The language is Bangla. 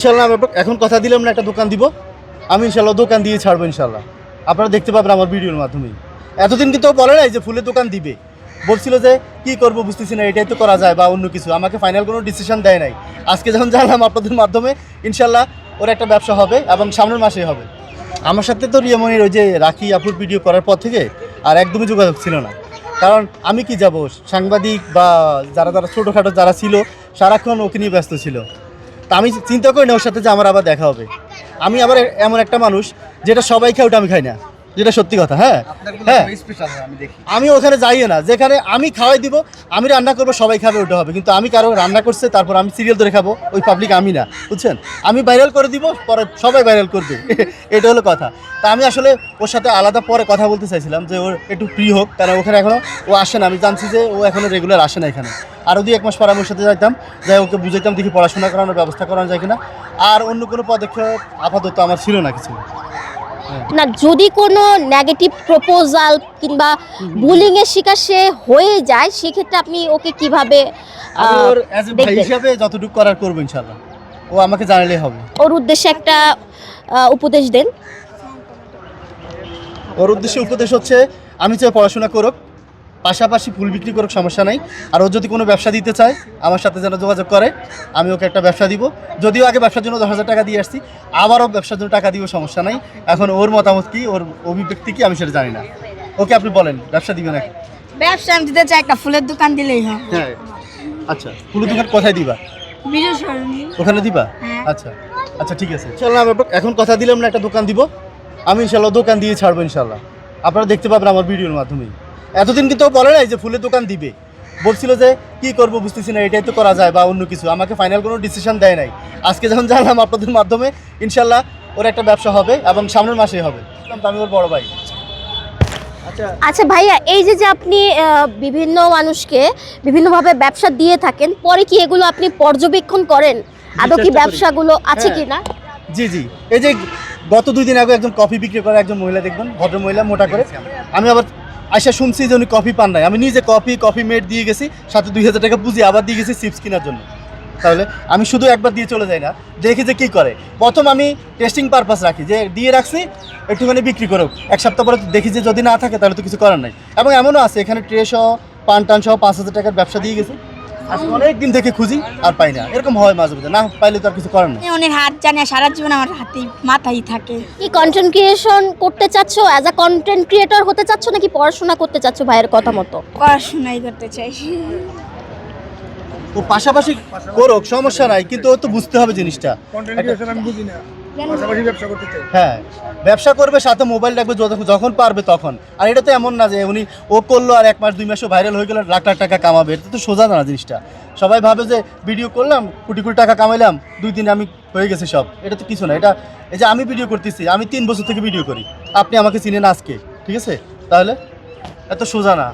ইনশাল্লাহ এখন কথা দিলাম না একটা দোকান দিব, আমি ইনশাল্লাহ দোকান দিয়ে ছাড়বো ইনশাল্লাহ। আপনারা দেখতে পাবেন আমার ভিডিওর মাধ্যমেই। এতদিন কিন্তু বলে নাই যে ফুলের দোকান দিবে, বলছিল যে কি করব বুঝতেছি না, এটাই তো করা যায় বা অন্য কিছু, আমাকে ফাইনাল কোনো ডিসিশন দেয় নাই। আজকে যখন জানলাম আপনাদের মাধ্যমে, ইনশাল্লাহ ওর একটা ব্যবসা হবে এবং সামনের মাসেই হবে। আমার সাথে তো রিয়ামনির ওই যে রাখি আপুর ভিডিও করার পর থেকে আর একদমই যোগাযোগ ছিল না, কারণ আমি কি যাব, সাংবাদিক বা যারা যারা ছোটোখাটো যারা ছিল সারাক্ষণ ওকে নিয়ে ব্যস্ত ছিল। তা আমি চিন্তা করি না ওর সাথে যে আমার আবার দেখা হবে। আমি আবার এমন একটা মানুষ যেটা সবাই খায় ওটা আমি খাই না, যেটা সত্যি কথা। হ্যাঁ হ্যাঁ, আমি ওখানে যাইও না, যেখানে আমি খাওয়াই দিব, আমি রান্না করবো, সবাই খাবে, ওটা হবে। কিন্তু আমি কারো রান্না করছে তারপর আমি সিরিয়াল ধরে খাবো, ওই পাবলিক আমি না, বুঝছেন? আমি ভাইরাল করে দিব, পরে সবাই ভাইরাল করবে, এটা হলো কথা। তা আমি আসলে ওর সাথে আলাদা পরে কথা বলতে চাইছিলাম যে ওর একটু ফ্রি হোক, কারণ ওখানে এখনও ও আসে না। আমি জানছি যে ও এখনও রেগুলার আসে না এখানে। আরও 2-1 মাস পরে আমি ওর সাথে যাইতাম, যাই ওকে বুঝাইতাম, দেখি পড়াশোনা করানোর ব্যবস্থা করানো যায় কিনা। আর অন্য কোনো পদক্ষেপ আপাতত আমার ছিল না কিছু। না, যদি কোনো নেগেটিভ প্রপোজাল কিংবা বুলিং এর শিকার সে হয়ে যায়, সেক্ষেত্রে আপনি ওকে কিভাবে আমি ওর অ্যাজ এ ভাই হিসাবে যতটুকু করার করবো ইনশাল্লাহ, ও আমাকে জানালেই হবে। ওর উদ্দেশ্যে একটা উপদেশ দেন। ওর উদ্দেশ্যে উপদেশ হচ্ছে, আমি চাই পড়াশোনা করুক, পাশাপাশি ফুল বিক্রি করুক, সমস্যা নাই। আর ও যদি কোনো ব্যবসা দিতে চায় আমার সাথে যেন যোগাযোগ করে, আমি ওকে একটা ব্যবসা দিব। যদিও আগে ব্যবসার জন্য 10,000 টাকা দিয়ে আসছি, আবারও ব্যবসার জন্য টাকা দিব, সমস্যা নাই। এখন ওর মতামত কী, ওর অভিব্যক্তি কী, আমি সেটা জানি না। ওকে আপনি বলেন, ব্যবসা দিবেন নাকি? ব্যবসা আমি দিতে চাই, একটা ফুলের দোকান দিলেই হয়। হ্যাঁ, আচ্ছা, ফুলের দোকান কোথায় দিবা? বিজয় সরণি। ওখানে দিবা? হ্যাঁ। আচ্ছা আচ্ছা, ঠিক আছে। ইনশাল্লাহ এখন কথা দিলাম না একটা দোকান দিব, আমি ইনশাল্লাহ দোকান দিয়ে ছাড়বো ইনশাল্লাহ। আপনারা দেখতে পাবেন আমার ভিডিওর মাধ্যমেই। এতদিন কিন্তু বলে নাই যে ফুলের দোকান দিবে, বলছিল যে কি করব বুঝতেছি না, এটাই তো করা যায় বা অন্য কিছু, আমাকে ফাইনাল কোনো ডিসিশন দেয় নাই। আজকে যখন জানলাম আপনাদের মাধ্যমে, ইনশাল্লাহ ওর একটা ব্যবসা হবে এবং সামনের মাসেই হবে। আমি ওর বড় ভাই। আচ্ছা ভাইয়া, এই যে আপনি বিভিন্ন মানুষকে বিভিন্নভাবে ব্যবসা দিয়ে থাকেন, পরে কি এগুলো আপনি পর্যবেক্ষণ করেন আদৌ কি চেষ্টা করি। ব্যবসাগুলো আছে হ্যাঁ। কিনা? জি জি, এই যে গত 2 দিন আগে একজন কফি বিক্রি করে একজন মহিলা, দেখবেন ভদ্র মহিলা, মোটা করে। আমি আবার আইসা শুনছি যে উনি কফি পান নাই, আমি নিজে কফি মেড দিয়ে গেছি, সাথে 2,000 টাকা পুঁজি আবার দিয়ে গেছি চিপস কেনার জন্য। তাহলে আমি শুধু একবার দিয়ে চলে যাই না, দেখি যে কী করে। প্রথম আমি টেস্টিং পারপাস রাখি, যে দিয়ে রাখছি একটুখানি বিক্রি করো, 1 সপ্তাহ পরে দেখি যে যদি না থাকে তাহলে তো কিছু করার নাই। এবং এমনও আছে এখানে ট্রে সহ পান টান সহ 5,000 টাকার ব্যবসা দিয়ে গেছে। আজকে অনেক দিন থেকে খুঁজি আর পাই না, এরকম হয় মাঝে মাঝে, না পাইলে তো আর কিছু করার নেই। উনি হাত জানে, সারা জীবন আমার হাতেই মাথায় থাকে। কি কন্টেন্ট ক্রিয়েশন করতে চাচ্ছো, অ্যাজ আ কন্টেন্ট ক্রিয়েটর হতে চাচ্ছো নাকি পড়াশোনা করতে চাচ্ছো ভাইয়ের কথা মতো? পড়াশোনাই করতে চাই। ও পাশাপাশি করুক, সমস্যা নাই, কিন্তু ও তো বুঝতে হবে জিনিসটা। হ্যাঁ, ব্যবসা করবে, সাথে মোবাইল রাখবে, যখন পারবে তখন। আর এটা তো এমন না যে উনি ও করলো আর 1 মাস 2 মাসও ভাইরাল হয়ে গেল, লাখ লাখ টাকা কামাবে, এটা তো সোজা না জিনিসটা। সবাই ভাবে যে ভিডিও করলাম, কোটি কোটি টাকা কামাইলাম, 2 দিনে আমি হয়ে গেছে সব, এটা তো কিছু না। এটা এই যে আমি ভিডিও করতেছি, আমি 3 বছর থেকে ভিডিও করি, আপনি আমাকে চিনেন আজকে, ঠিক আছে? তাহলে এত সোজা না।